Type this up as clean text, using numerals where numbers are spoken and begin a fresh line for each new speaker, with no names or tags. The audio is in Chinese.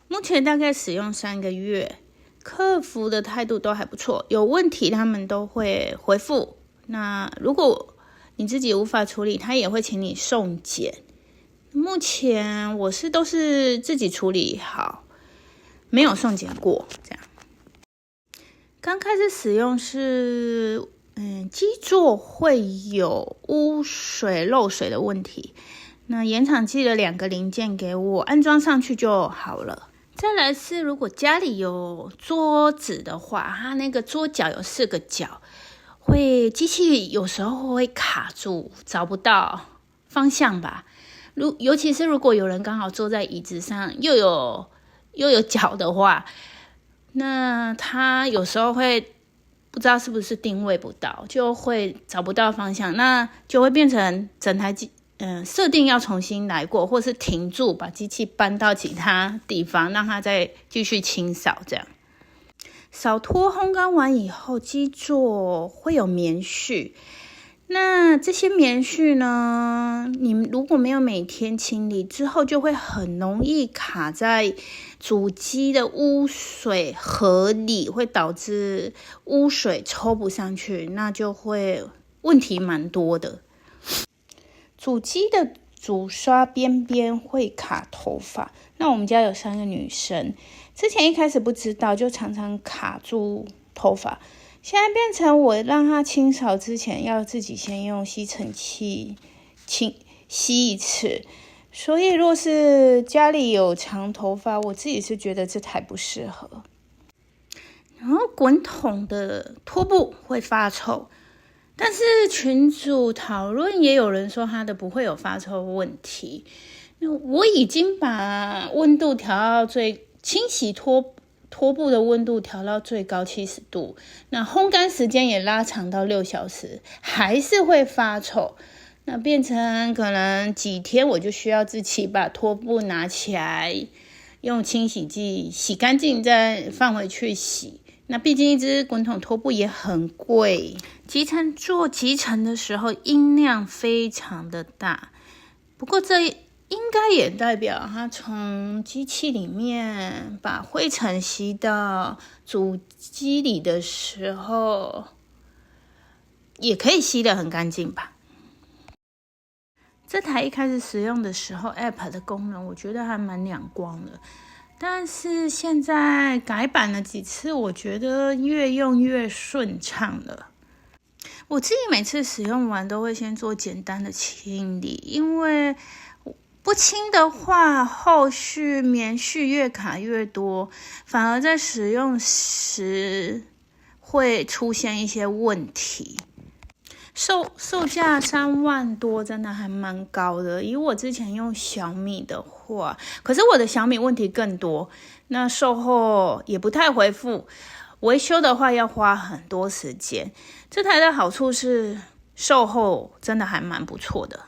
目前大概使用3个月，客服的态度都还不错，有问题他们都会回复。那如果你自己无法处理，他也会请你送检。目前我都是自己处理好，没有送检过。这样，刚开始使用是，基座会有污水漏水的问题。那原厂寄了2个零件给我，安装上去就好了。再来是，如果家里有桌子的话，它那个桌角有4个角，机器有时候会卡住，找不到方向吧。尤其是如果有人刚好坐在椅子上，又有脚的话，那他有时候会不知道是不是定位不到，就会找不到方向，那就会变成整台机设定要重新来过，或是停住，把机器搬到其他地方，让它再继续清扫。这样扫拖烘干完以后，基座会有棉絮。那这些棉絮呢，你如果没有每天清理，之后就会很容易卡在主机的污水盒里，会导致污水抽不上去，那就会问题蛮多的。主机的主刷边边会卡头发，那我们家有3个女生，之前一开始不知道，就常常卡住头发。现在变成我让它清扫之前要自己先用吸尘器吸一次，所以若是家里有长头发，我自己是觉得这太不适合。然后滚筒的拖布会发臭，但是群组讨论也有人说它的不会有发臭问题。我已经把温度调到清洗拖布的温度调到最高70度，那烘干时间也拉长到6小时，还是会发臭。那变成可能几天我就需要自己把拖布拿起来，用清洗剂洗干净再放回去洗。那毕竟一只滚筒拖布也很贵，做集成的时候音量非常的大，不过这应该也代表它从机器里面把灰尘吸到主机里的时候，也可以吸得很干净吧。这台一开始使用的时候 App 的功能我觉得还蛮两光的，但是现在改版了几次，我觉得越用越顺畅了。我自己每次使用完都会先做简单的清理，因为不清的话，后续棉絮越卡越多，反而在使用时会出现一些问题。售价3万多，真的还蛮高的。以我之前用小米的话，可是我的小米问题更多，那售后也不太回复，维修的话要花很多时间。这台的好处是售后真的还蛮不错的。